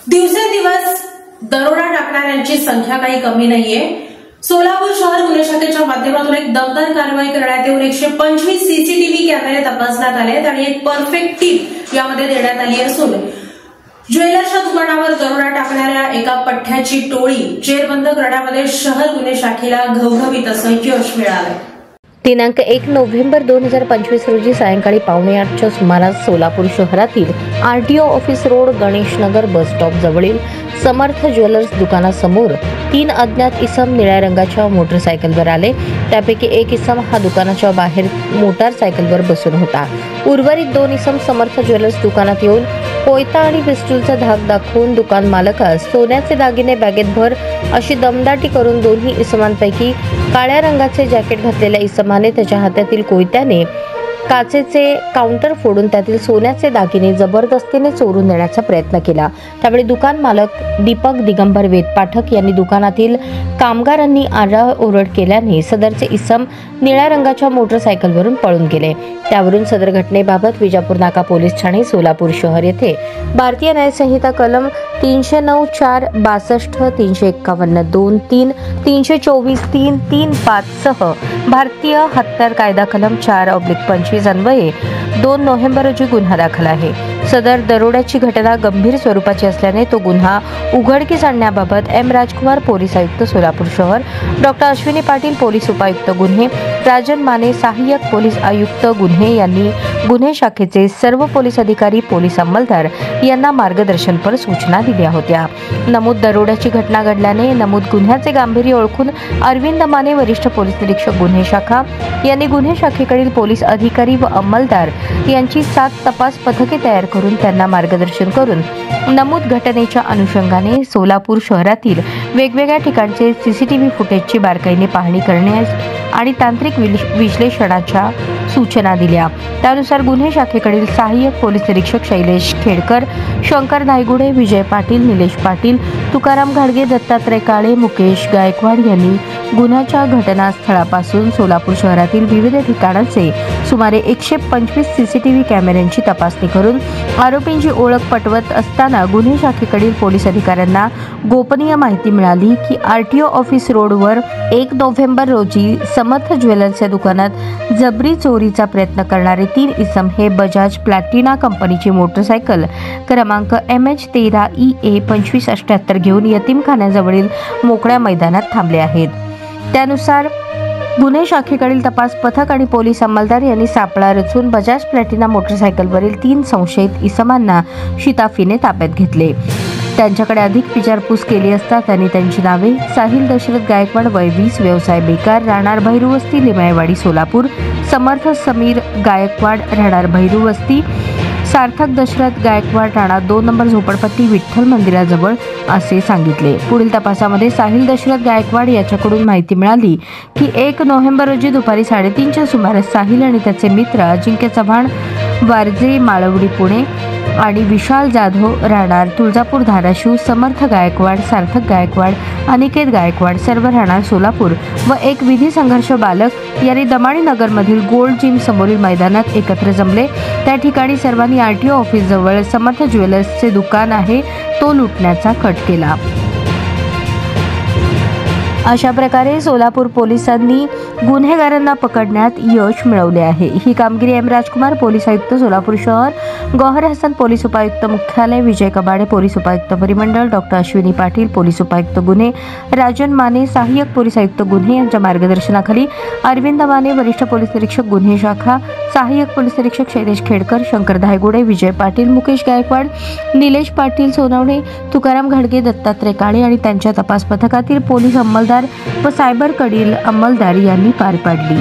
दिवसेंदिवस दरोडा टाकणाऱ्यांची संख्या काही कमी नाहीये। सोलापूर शहर गुन्हे शाखेच्या माध्यमातून एक दमदार कारवाई करण्यात येऊन 125 सीसीटीव्ही कॅमेरे तपासण्यात आले आणि एक परफेक्ट टीम यामध्ये देण्यात आली असून ज्वेलर्सच्या दुकानावर दरोडा टाकणाऱ्या एका पठ्ठ्याची टोळी जेरबंद करण्यामध्ये शहर गुन्हे शाखेला घवघवीत असं यश मिळालं। दिनांक 1 नोव्हेंबर 2025 रोजी सायंकाळी 7:45च्या सुमारास सोलापूर शहरातील RTO office road Ganeshnagar bus stop जवळील समर्थ ज्वेलर्स दुकानासमोर 3 अज्ञात इसम निळ्या रंगाच्या मोटरसायकलवर आले। त्यापैकी एक इसम हा दुकानाच्या बाहेर मोटारसायकलवर बसून होता। उर्वरित 2 इसम समर्थ ज्वेलर्स दुकानात येऊन कोयता आणि पिस्टूलचा धाक दाखवून दुकान मालकास सोन्याचे दागिने बॅगेत भर अशी दमदाटी करून दोन्ही इसमांपैकी काळ्या रंगाचे जॅकेट घातलेल्या इसमाने त्याच्या हातातील कोयत्याने काचेचे काउंटर फोडून त्यातील सोन्याचे दागिने जबरदस्तीने चोरून नेण्याचा प्रयत्न केला। त्यावेळी दुकान मालक दीपक दिगंबर वेद पाठक यांनी दुकानातील कामगारांनी आरडाओरड केल्याने सदरचे इसम निळ्या रंगाच्या मोटरसायकलवरून पळून गेले। त्यावरून सदर घटनेबाबत विजापूर नाका पोलीस ठाणे सोलापूर शहर येथे भारतीय न्याय संहिता कलम 309(4), 62, 351(2), 3, 324(3), 3(5) सह भारतीय हत्यार कायदा कलम 4/25 अन्वये 2 नोव्हेंबर रोजी गुन्हा दाखल आहे। सदर दरोड्याची घटना गंभीर स्वरूपाची असल्याने तो गुन्हा उघडकीस आणण्याबाबत एम राजकुमार पोलीस आयुक्त सोलापूर शहर, डॉक्टर अश्विनी पाटील पोलीस उपायुक्त गुन्हे, राजन माने सहाय्यक पोलीस आयुक्त गुन्हे यांनी गुन्हे शाखेचे सर्व पोलीस अधिकारी, पोलीस अंमलदार यांना मार्गदर्शनपर सूचना दिल्या होत्या। नमूद दरोड्याची घटना घडल्याने नमूद गुन्ह्याचे गांभीर्य ओळखून अरविंद माने वरिष्ठ पोलीस निरीक्षक गुन्हे शाखा यांनी गुन्हे शाखेकडील पोलीस अधिकारी व अंमलदार यांची 7 तपास पथके तयार करून त्यांना मार्गदर्शन करून नमूद घटनेच्या अनुषंगाने सोलापूर शहरातील वेगवेगळ्या ठिकाणचे सीसीटीव्ही फुटेजची बारकाईने पाहणी करण्यास आणि तांत्रिक विश्लेषणाच्या सूचना दिल्या। त्यानुसार गुन्हे शाखेकडील सहाय्यक पोलीस निरीक्षक शैलेश खेडकर, शंकर धायगुडे, विजय पाटील, निलेश पाटील, तुकाराम घाडगे, दत्तात्रय काळे, मुकेश गायकवाड यांनी गुन्ह्याच्या घटनास्थळापासून सोलापूर शहरातील विविध ठिकाणांचे सुमारे 125 सीसीटीव्ही कॅमेऱ्यांची तपासणी करून आरोपींची ओळख पटवत असताना गुन्हे शाखेकडील पोलीस अधिकाऱ्यांना गोपनीय माहिती मिळाली की आरटीओ ऑफिस रोडवर 1 नोव्हेंबर रोजी समर्थ ज्वेलर्सच्या दुकानात जबरी चोरीचा प्रयत्न करणारे 3 इसम हे बजाज प्लॅटिना कंपनीची मोटरसायकल क्रमांक MH13EA 2578 घेऊन यतीमखान्याजवळील मोकळ्या मैदानात थांबले आहेत। त्यानुसार गुन्हे शाखेकडील तपास पथक आणि पोलीस अंमलदार यांनी सापळा रचून बजाज प्लॅटिना मोटरसायकलवरील 3 संशयित इसमांना शिताफीने ताब्यात घेतले। त्यांच्याकडे अधिक विचारपूस केली असता त्यांनी त्यांची नावे साहिल दशरथ गायकवाड, वय 20, व्यवसाय बेकार, राहणार भैरूवस्ती, लिमायवाडी, सोलापूर, समर्थ समीर गायकवाड, राहणार भैरूवस्ती, सार्थक दशरथ गायकवाड, राहणार 2 नंबर झोपडपट्टी, विठ्ठल मंदिराजवळ असे सांगितले। पुढील तपासामध्ये साहिल दशरथ गायकवाड याच्याकडून माहिती मिळाली की 1 नोव्हेंबर रोजी दुपारी 3:30च्या सुमारास साहिल आणि त्याचे मित्र अजिंक्य चव्हाण, वारजे, माळवडी, पुणे आणि विशाल जाधव, राहणार तुळजापूर, धाराशिव, समर्थ गायकवाड, सार्थक गायकवाड, अनिकेत गायकवाड, सर्व राहणार सोलापूर व एक विधी संघर्ष बालक यांनी दमाणी नगरमधील गोल्ड जिम समोरील मैदानात एकत्र जमले। त्या ठिकाणी सर्वांनी आरटीओ ऑफिस जवळ समर्थ ज्वेलर्सचे दुकान आहे तो लुटण्याचा कट केला। अशा प्रकारे सोलापूर पोलिसांनी गुन्हेगारांना पकडण्यात यश मिळवले आहे। ही कामगिरी एम राजकुमार पोलीस आयुक्त सोलापूर शहर, गौहर हसन पोलीस उपायुक्त मुख्यालय, विजय कबाडे पोलीस उपायुक्त परिमंडळ, डॉक्टर अश्विनी पाटील पोलीस उपायुक्त गुन्हे, राजन माने सहाय्यक पोलीस आयुक्त गुन्हे यांच्या मार्गदर्शनाखाली अरविंद माने वरिष्ठ पोलीस निरीक्षक गुन्हे शाखा, सहाय्यक पोलीस निरीक्षक शैलेश खेडकर, शंकर धायगुडे, विजय पाटील, मुकेश गायकवाड, निलेश पाटील सोनवणे, तुकाराम घाडगे, दत्तात्रय काळे आणि त्यांच्या तपास पथकातील पोलीस अंमलदार व सायबरकडील अंमलदार यांनी पार पाडली।